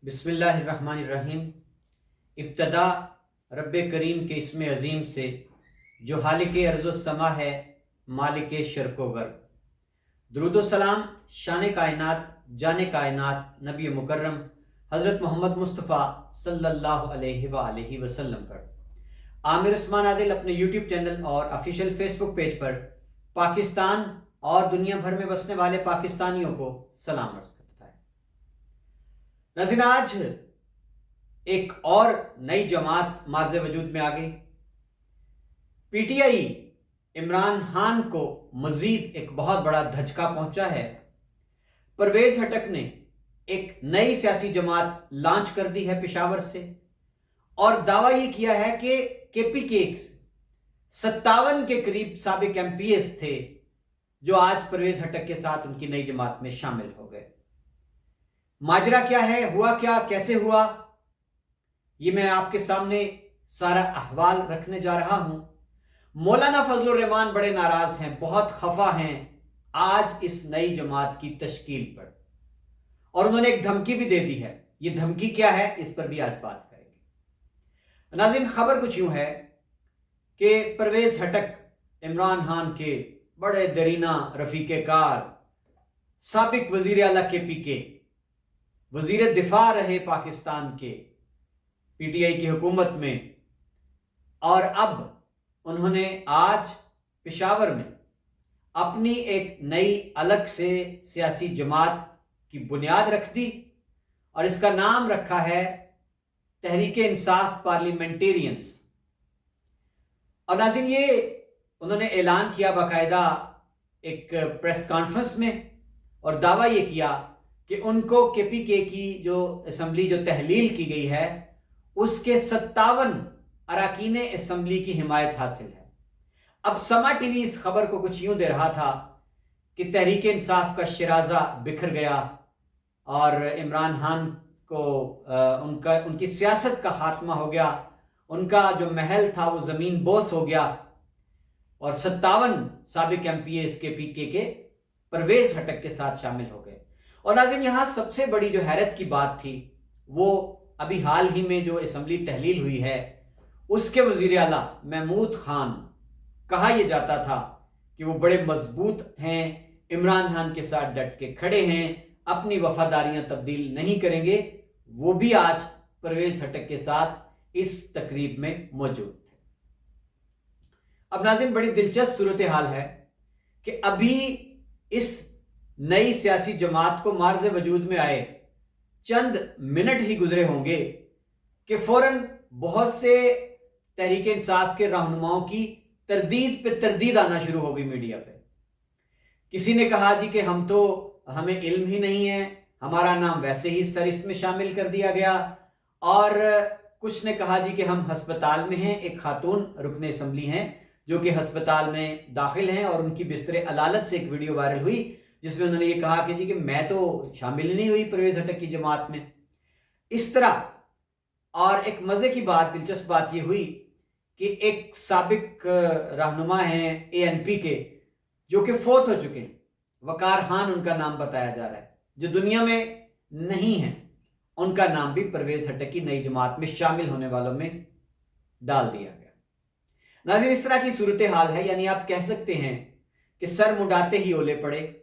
बिस्मिल्लाहिर्रहमानिर्रहीम। इब्तदा रब करीम के इसम अज़ीम से जो हालिक अर्ज़ समा है, मालिक शर्क़ व गर्ब। दुरूद व सलाम शान कायनात, जान कायनात, नबी मुकर्रम हज़रत मोहम्मद मुस्तफ़ा सल्लल्लाहु अलैहि वसल्लम पर। आमिर उस्मान आदिल अपने यूट्यूब चैनल और ऑफिशियल फेसबुक पेज पर पाकिस्तान और दुनिया भर में बसने वाले पाकिस्तानियों को सलाम अर्ज़ करता है। नाज़रीन, आज एक और नई जमात मार्ज़ वजूद में आ गई। पीटीआई इमरान खान को मजीद एक बहुत बड़ा धचका पहुंचा है। परवेज हटक ने एक नई सियासी जमात लॉन्च कर दी है पेशावर से, और दावा ये किया है कि केपीके 57 के करीब साबिक एमपीएस थे जो आज परवेज हटक के साथ उनकी नई जमात में शामिल हो गए। माजरा क्या है, हुआ क्या, कैसे हुआ, ये मैं आपके सामने सारा अहवाल रखने जा रहा हूं। मौलाना फजलुर रहमान बड़े नाराज हैं, बहुत खफा हैं आज इस नई जमात की तश्कील पर, और उन्होंने एक धमकी भी दे दी है। ये धमकी क्या है, इस पर भी आज बात करेंगे। नाज़रीन, खबर कुछ यूं है कि परवेज हटक इमरान खान के बड़े दरीना रफीके कार, साबिक वजीर आला केपीके, वजीर दिफा रहे पाकिस्तान के पीटीआई की हुकूमत में, और अब उन्होंने आज पेशावर में अपनी एक नई अलग से सियासी जमात की बुनियाद रख दी, और इसका नाम रखा है तहरीक इंसाफ पार्लियामेंटेरियंस। और नाज़रीन, ये उन्होंने ऐलान किया बाकायदा एक प्रेस कॉन्फ्रेंस में, और दावा ये किया कि उनको केपीके की जो असम्बली जो तहलील की गई है उसके 57 अरकान असम्बली की हिमायत हासिल है। अब समा टीवी इस खबर को कुछ यूं दे रहा था कि तहरीक इंसाफ का शिराजा बिखर गया और इमरान खान को उनकी सियासत का खात्मा हो गया, उनका जो महल था वो ज़मीन बोस हो गया, और 57 साबिक एमपीएस केपीके के परवेज हटक के साथ शामिल हो गए। और नाज़रीन, यहाँ सबसे बड़ी जो हैरत की बात थी वो अभी हाल ही में जो असम्बली तहलील हुई है उसके वज़ीर आला महमूद खान, कहा यह जाता था कि वो बड़े मजबूत हैं, इमरान खान के साथ डट के खड़े हैं, अपनी वफादारियां तब्दील नहीं करेंगे। वो भी आज परवेज हटक के साथ इस तकरीब में मौजूद थे। अब नाज़रीन, बड़ी दिलचस्प सूरत हाल है कि अभी इस नई सियासी जमात को मार्ज़ वजूद में आए चंद मिनट ही गुजरे होंगे कि फौरन बहुत से तहरीक इंसाफ के रहनुमाओं की तरदीद पे तरदीद आना शुरू हो गई मीडिया पे। किसी ने कहा जी कि हमें इल्म ही नहीं है, हमारा नाम वैसे ही इस फहरिस्त में शामिल कर दिया गया, और कुछ ने कहा जी कि हम हस्पताल में हैं। एक खातून रुकने असम्बली हैं जो कि हस्पताल में दाखिल हैं, और उनकी बिस्तर अलालत से एक वीडियो वायरल हुई जिसमें उन्होंने ये कहा कि जी कि मैं तो शामिल नहीं हुई परवेज हटक की जमात में, इस तरह। और एक मज़े की बात, दिलचस्प बात ये हुई कि एक साबिक रहनुमा हैं एएनपी के जो कि फोत हो चुके हैं, वकार खान उनका नाम बताया जा रहा है, जो दुनिया में नहीं है, उनका नाम भी परवेज हटक की नई जमात में शामिल होने वालों में डाल दिया गया। नाज़रीन, इस तरह की सूरत हाल है, यानी आप कह सकते हैं कि सर मुंडाते ही ओले पड़े,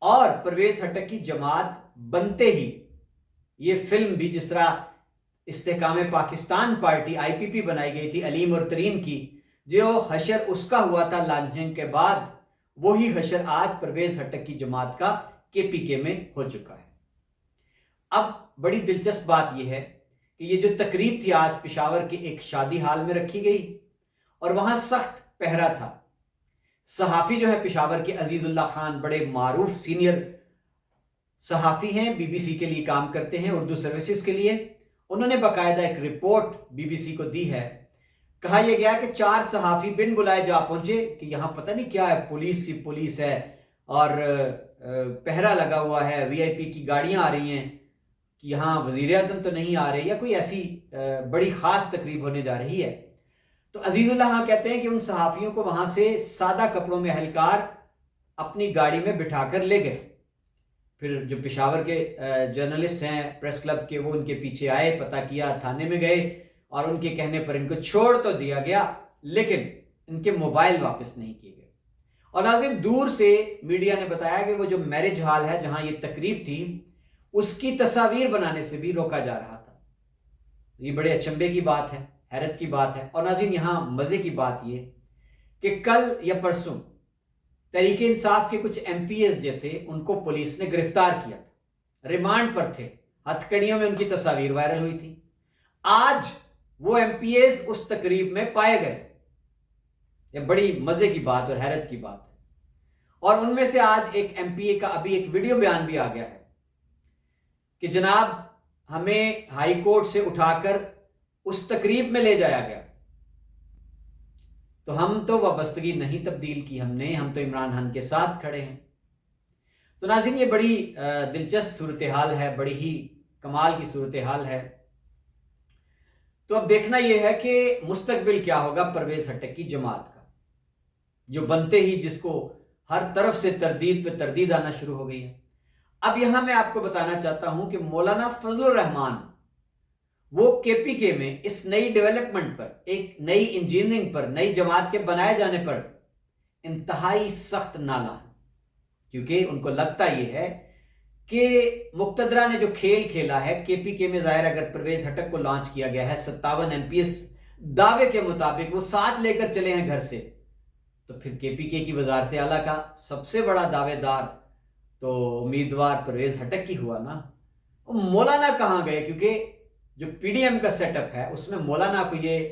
और परवेज हटक की जमात बनते ही ये फिल्म भी, जिस तरह इस्तेकाम पाकिस्तान पार्टी आईपीपी बनाई गई थी अलीम और तरीन की, जो हशर उसका हुआ था लॉन्चिंग के बाद, वही हशर आज परवेज हटक की जमात का केपीके में हो चुका है। अब बड़ी दिलचस्प बात यह है कि ये जो तकरीब थी आज पेशावर की एक शादी हाल में रखी गई, और वहां सख्त पहरा था। सहाफ़ी जो है पेशावर के अजीजुल्लाह खान, बड़े मारूफ सीनियर सहाफ़ी हैं, बीबीसी के लिए काम करते हैं, उर्दू सर्विसेज के लिए। उन्होंने बाकायदा एक रिपोर्ट बीबीसी को दी है। कहा यह गया कि 4 सहाफ़ी बिन बुलाए जा पहुंचे कि यहाँ पता नहीं क्या है, पुलिस की पुलिस है और पहरा लगा हुआ है, वीआईपी की गाड़ियां आ रही हैं कि यहाँ वज़ीर आज़म तो नहीं आ रहे, या कोई ऐसी बड़ी ख़ास तकरीब होने जा रही है। तो अजीजुल्लाह हाँ कहते हैं कि उन सहाफ़ियों को वहां से सादा कपड़ों में एहलकार अपनी गाड़ी में बिठाकर ले गए। پھر جو پشاور کے جرنلسٹ ہیں پریس کلب کے، وہ ان کے پیچھے آئے، پتہ کیا، تھانے میں گئے، اور ان کے کہنے پر ان کو چھوڑ تو دیا گیا، لیکن ان کے موبائل واپس نہیں کیے گئے۔ اور ناظرین، دور سے میڈیا نے بتایا کہ وہ جو میرج ہال ہے جہاں یہ تقریب تھی، اس کی تصاویر بنانے سے بھی روکا جا رہا تھا۔ یہ بڑے اچنبے کی بات ہے، حیرت کی بات ہے۔ اور ناظرین، یہاں مزے کی بات یہ کہ کل یا پرسوں تحریک انصاف کے کچھ ایم پی ایز جو تھے ان کو پولیس نے گرفتار کیا تھا، ریمانڈ پر تھے، ہتھ کڑیوں میں ان کی تصاویر وائرل ہوئی تھی۔ آج وہ ایم پی ایز اس تقریب میں پائے گئے۔ یہ بڑی مزے کی بات اور حیرت کی بات ہے۔ اور ان میں سے آج ایک ایم پی اے کا ابھی ایک ویڈیو بیان بھی آ گیا ہے کہ جناب ہمیں ہائی کورٹ سے اٹھا کر اس تقریب میں لے جایا گیا، تو ہم تو وابستگی نہیں تبدیل کی ہم تو عمران خان کے ساتھ کھڑے ہیں۔ تو ناظرین، یہ بڑی دلچسپ صورتحال ہے، بڑی ہی کمال کی صورتحال ہے۔ تو اب دیکھنا یہ ہے کہ مستقبل کیا ہوگا پرویز ہٹک کی جماعت کا، جو بنتے ہی جس کو ہر طرف سے تردید پہ تردید آنا شروع ہو گئی ہے۔ اب یہاں میں آپ کو بتانا چاہتا ہوں کہ مولانا فضل الرحمان وہ کے پی کے میں اس نئی ڈیولپمنٹ پر، ایک نئی انجینئرنگ پر، نئی جماعت کے بنائے جانے پر انتہائی سخت نالاں ہیں، کیونکہ ان کو لگتا یہ ہے کہ مقتدرہ نے جو کھیل کھیلا ہے کے پی کے میں، ظاہر اگر پرویز ہٹک کو لانچ کیا گیا ہے 57 ایم پی ایس دعوے کے مطابق وہ ساتھ لے کر چلے ہیں گھر سے، تو پھر کے پی کے کی وزارت اعلیٰ کا سب سے بڑا دعوے دار تو امیدوار پرویز ہٹک کی ہوا نا۔ وہ مولانا کہاں گئے؟ کیونکہ جو پی ڈی ایم کا سیٹ اپ ہے اس میں مولانا کو یہ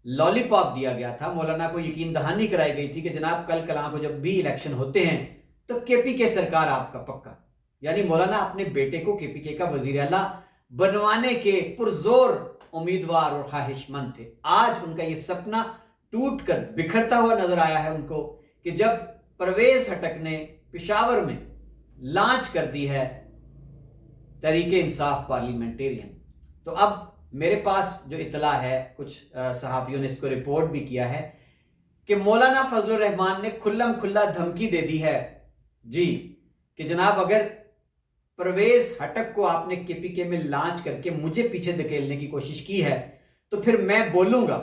لالی پاپ دیا گیا تھا، مولانا کو یقین دہانی کرائی گئی تھی کہ جناب کل کلاں کو جب بھی الیکشن ہوتے ہیں تو کے پی کے سرکار آپ کا پکا، یعنی مولانا اپنے بیٹے کو کے پی کے کا وزیر اعلیٰ بنوانے کے پرزور امیدوار اور خواہش مند تھے۔ آج ان کا یہ سپنا ٹوٹ کر بکھرتا ہوا نظر آیا ہے ان کو کہ جب پرویز ہٹک نے پشاور میں لانچ کر دی ہے تحریک انصاف پارلیمنٹیرین۔ تو اب میرے پاس جو اطلاع ہے، کچھ صحافیوں نے اس کو رپورٹ بھی کیا ہے کہ مولانا فضل الرحمان نے کھلم کھلا دھمکی دے دی ہے جی کہ جناب اگر پرویز ہٹک کو آپ نے کے پی کے میں لانچ کر کے مجھے پیچھے دھکیلنے کی کوشش کی ہے تو پھر میں بولوں گا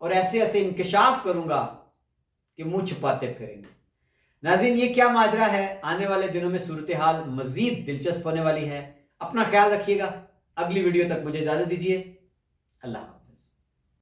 اور ایسے ایسے انکشاف کروں گا کہ منہ چھپاتے پھریں گے۔ ناظرین، یہ کیا ماجرا ہے؟ آنے والے دنوں میں صورتحال مزید دلچسپ ہونے والی ہے۔ اپنا خیال رکھیے گا۔ اگلی ویڈیو تک مجھے اجازت دیجیے۔ اللہ حافظ۔